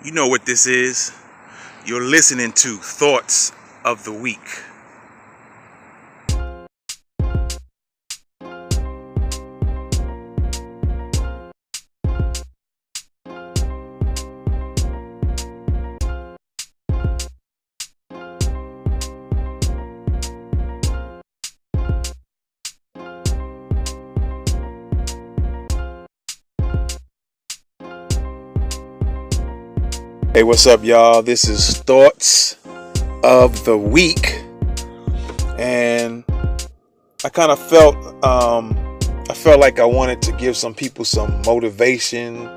You know what this is. You're listening to Thoughts of the Week. Hey, what's up, y'all? This is Thoughts of the Week. And I kind of felt like I wanted to give some people some motivation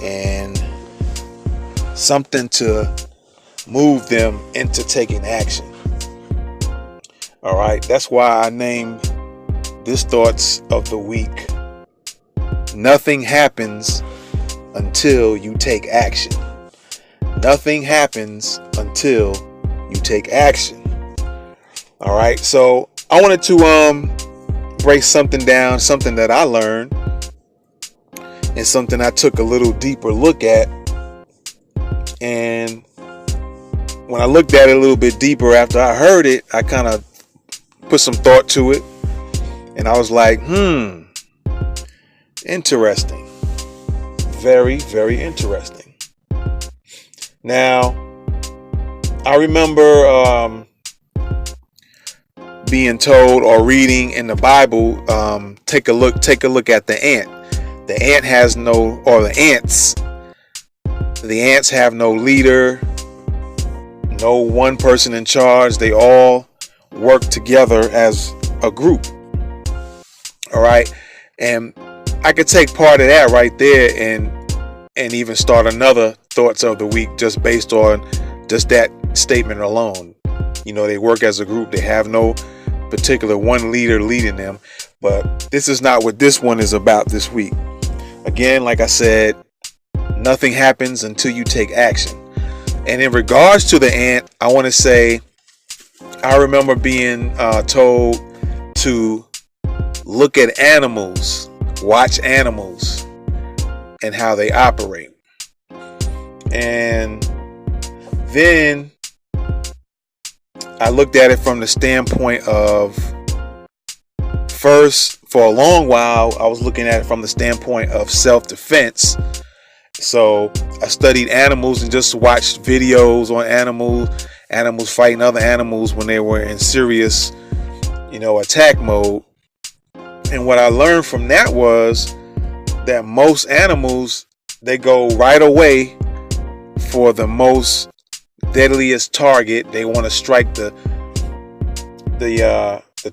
and something to move them into taking action. All right, that's why I named this Thoughts of the Week. Nothing happens until you take action. Nothing happens until you take action. All right, so I wanted to break something down, something that I learned, and something I took a little deeper look at. And when I looked at it a little bit deeper after I heard it, I kind of put some thought to it, and I was like, interesting. Very, very interesting. Now, I remember being told or reading in the Bible, take a look at the ant. The ant has the ants have no leader, no one person in charge. They all work together as a group. All right. And I could take part of that right there and even start another Thoughts of the Week just based on just that statement alone. You know, they work as a group. They have no particular one leader leading them. But this is not what this one is about this week. Again, like I said, nothing happens until you take action. And in regards to the ant, I want to say I remember being told to look at animals, watch animals, and how they operate. And then I looked at it from the standpoint of, first, for a long while, I was looking at it from the standpoint of self-defense. So I studied animals and just watched videos on animals fighting other animals when they were in serious, attack mode. And what I learned from that was that most animals, they go right away for the most deadliest target. They want to strike the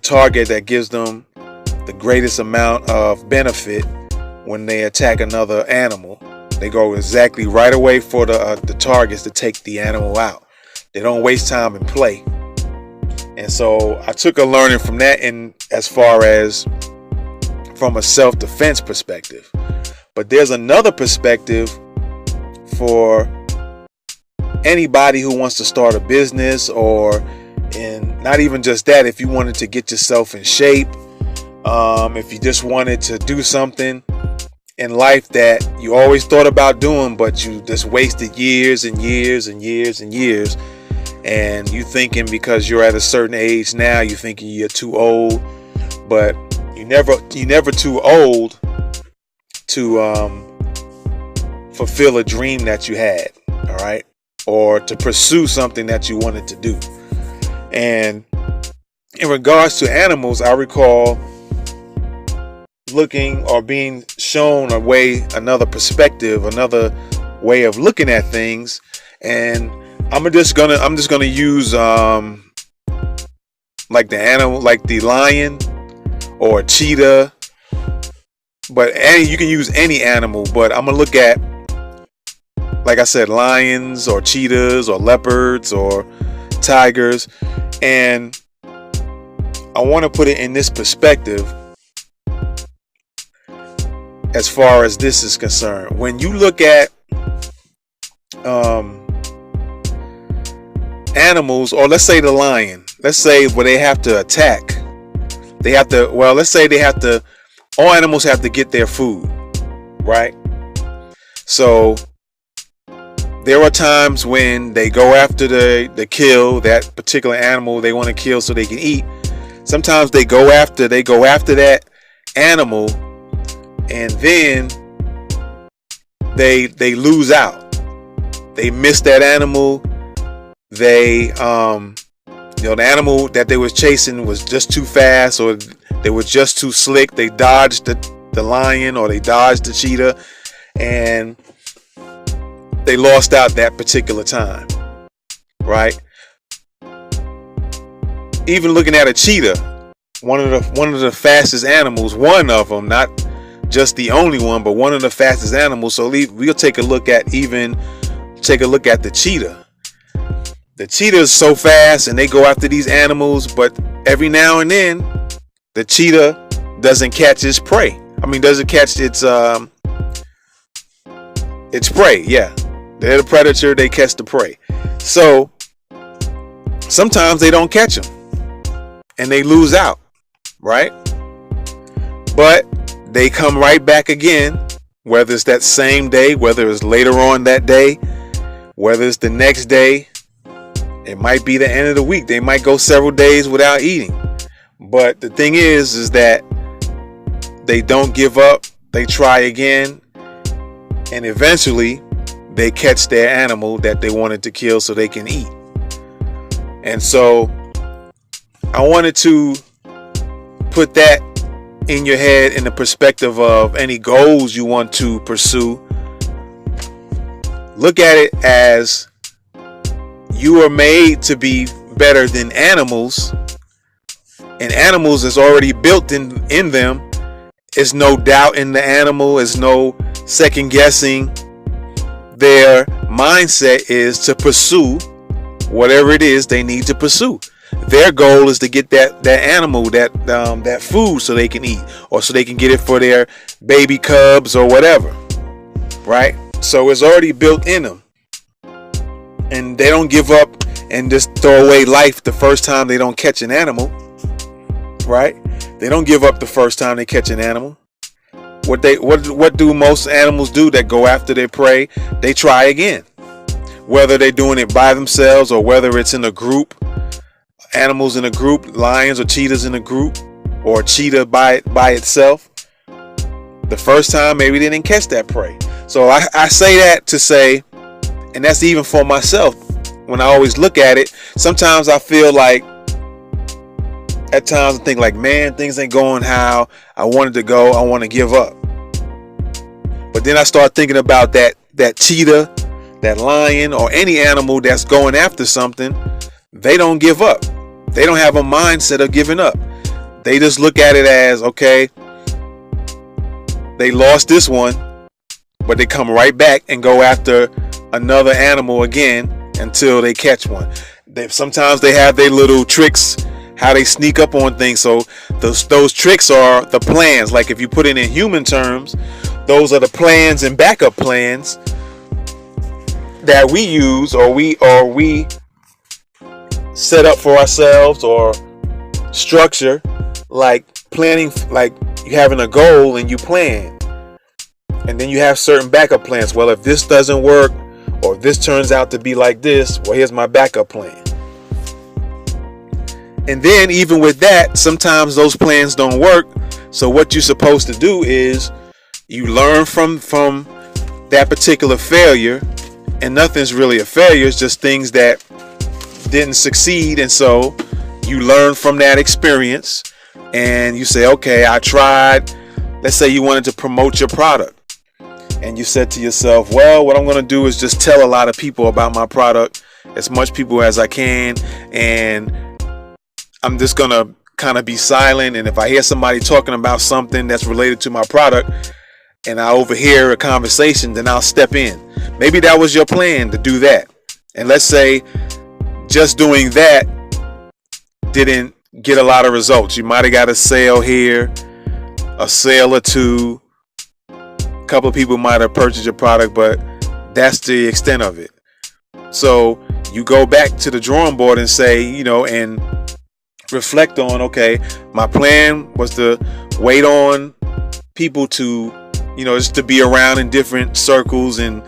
target that gives them the greatest amount of benefit when they attack another animal. They go exactly right away for the targets to take the animal out. They don't waste time and play. And so I took a learning from that, and as far as from a self-defense perspective. But there's another perspective for anybody who wants to start a business, and not even just that, if you wanted to get yourself in shape, if you just wanted to do something in life that you always thought about doing, but you just wasted years and years and years and years, and you thinking because you're at a certain age now, you thinking you're too old, but you're never too old to fulfill a dream that you had, all right, or to pursue something that you wanted to do. And in regards to animals, I recall looking or being shown another perspective, another way of looking at things. And I'm just gonna use like the animal, like the lion or a cheetah, but you can use any animal. But I'm gonna look at, like I said, lions or cheetahs or leopards or tigers, and I want to put it in this perspective as far as this is concerned. When you look at animals, or let's say the lion, let's say where they have to attack, all animals have to get their food, right? So There are times when they go after the kill that particular animal they want to kill so they can eat. Sometimes they go after that animal, and then they lose out. They miss that animal. They the animal that they was chasing was just too fast, or they were just too slick. They dodged the lion, or they dodged the cheetah, and they lost out that particular time, right? Even looking at a cheetah, one of the fastest animals, one of them, not just the only one, but one of the fastest animals. So we'll take a look at the cheetah. The cheetah is so fast, and they go after these animals, but every now and then, the cheetah doesn't catch its prey. Doesn't catch its prey. Yeah, they're the predator. They catch the prey. So sometimes they don't catch them, and they lose out, right? But they come right back again, whether it's that same day, whether it's later on that day, whether it's the next day. It might be the end of the week. They might go several days without eating. But the thing is that they don't give up. They try again. And eventually they catch their animal that they wanted to kill so they can eat. And so I wanted to put that in your head in the perspective of any goals you want to pursue. Look at it as you are made to be better than animals, and animals is already built in them. There's no doubt in the animal. There's no second guessing. Their mindset is to pursue whatever it is they need to pursue. Their goal is to get that animal, that food, so they can eat, or so they can get it for their baby cubs or whatever, right? So it's already built in them. And they don't give up and just throw away life the first time they don't catch an animal, right? They don't give up the first time they catch an animal. What do most animals do that go after their prey? They try again. Whether they're doing it by themselves or whether it's in a group, animals in a group, lions or cheetahs in a group, or a cheetah by itself. The first time maybe they didn't catch that prey. So I say that to say, and that's even for myself. When I always look at it, sometimes I feel like, at times I think like, man, things ain't going how I wanted to go. I want to give up. But then I start thinking about that cheetah, that lion, or any animal that's going after something. They don't give up. They don't have a mindset of giving up. They just look at it as, okay, they lost this one, but they come right back and go after another animal again until they catch one. Sometimes they have their little tricks, how they sneak up on things. So those tricks are the plans. Like if you put it in human terms, those are the plans and backup plans that we use, or we set up for ourselves, or structure, like planning, like you having a goal and you plan, and then you have certain backup plans. Well, if this doesn't work, or if this turns out to be like this, well, here's my backup plan. And then even with that, sometimes those plans don't work. So what you're supposed to do is you learn from that particular failure, and nothing's really a failure. It's just things that didn't succeed. And so you learn from that experience, and you say, okay, I tried. Let's say you wanted to promote your product, and you said to yourself, well, what I'm going to do is just tell a lot of people about my product, as much people as I can, and I'm just going to kind of be silent. And if I hear somebody talking about something that's related to my product and I overhear a conversation, then I'll step in. Maybe that was your plan, to do that. And let's say just doing that didn't get a lot of results. You might have got a sale here, a sale or two. A couple of people might have purchased your product, but that's the extent of it. So you go back to the drawing board and say, and reflect on, okay, my plan was to wait on people to, just to be around in different circles and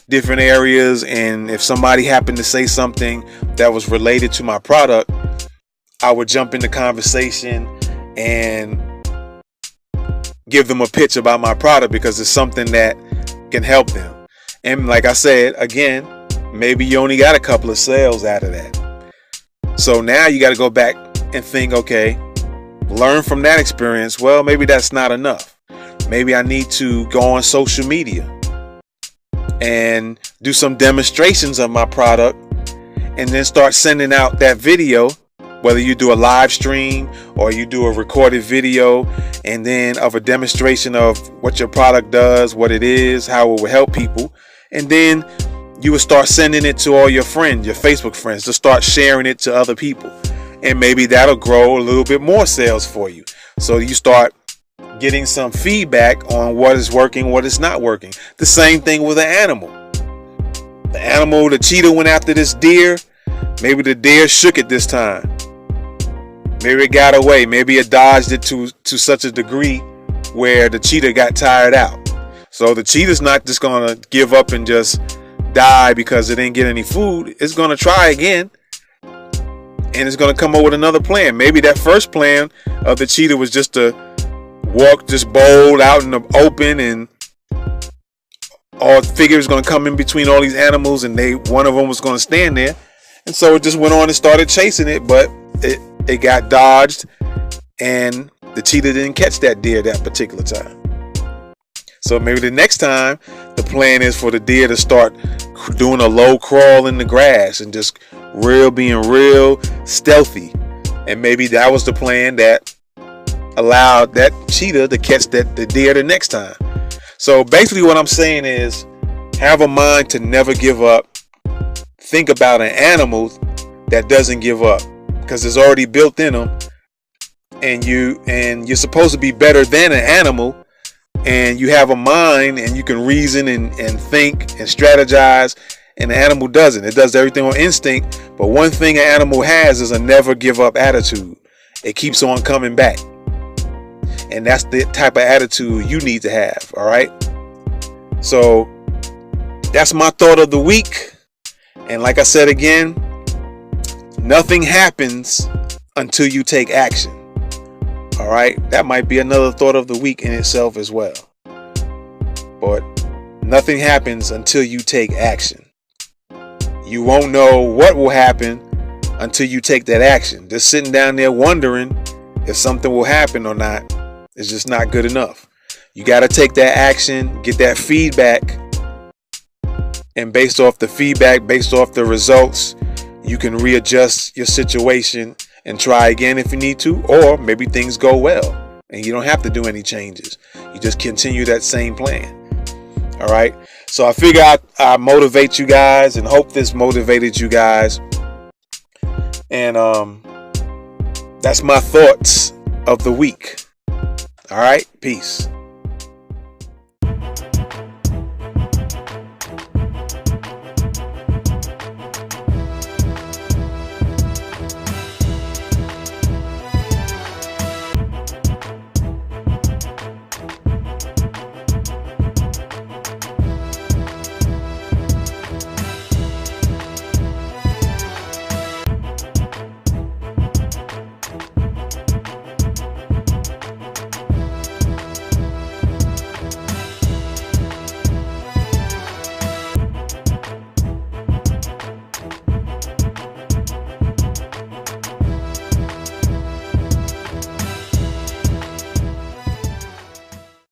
different areas, and if somebody happened to say something that was related to my product, I would jump into conversation and give them a pitch about my product because it's something that can help them. And like I said, again, maybe you only got a couple of sales out of that. So now you got to go back and think, okay, learn from that experience. Well, maybe that's not enough. Maybe I need to go on social media and do some demonstrations of my product and then start sending out that video, whether you do a live stream or you do a recorded video and then of a demonstration of what your product does, what it is, how it will help people. And then you will start sending it to all your friends, your Facebook friends, to start sharing it to other people. And maybe that'll grow a little bit more sales for you. So you start getting some feedback on what is working, what is not working. The same thing with an animal. The cheetah went after this deer. Maybe the deer shook it this time. Maybe it got away. Maybe it dodged it to such a degree where the cheetah got tired out. So the cheetah's not just going to give up and just die because it didn't get any food. It's going to try again. And it's going to come up with another plan. Maybe that first plan of the cheetah was just to walk just bold out in the open, and all figures going to come in between all these animals, and one of them was going to stand there. And so it just went on and started chasing it, but it got dodged, and the cheetah didn't catch that deer that particular time. So maybe the next time the plan is for the deer to start doing a low crawl in the grass and just being real stealthy. And maybe that was the plan that allowed that cheetah to catch the deer the next time. So basically what I'm saying is, have a mind to never give up. Think about an animal that doesn't give up, because it's already built in them, and you're supposed to be better than an animal, and you have a mind and you can reason and think and strategize, and the animal doesn't. It does everything on instinct, but one thing an animal has is a never give up attitude. It keeps on coming back, and that's the type of attitude you need to have. All right, so that's my thought of the week. And like I said again, nothing happens until you take action. All right, that might be another thought of the week in itself as well. But nothing happens until you take action. You won't know what will happen until you take that action. Just sitting down there wondering if something will happen or not is just not good enough. You got to take that action, get that feedback, and based off the feedback, based off the results, you can readjust your situation and try again if you need to, or maybe things go well and you don't have to do any changes. You just continue that same plan. All right. So I figure I motivate you guys, and hope this motivated you guys. And that's my thoughts of the week. All right. Peace.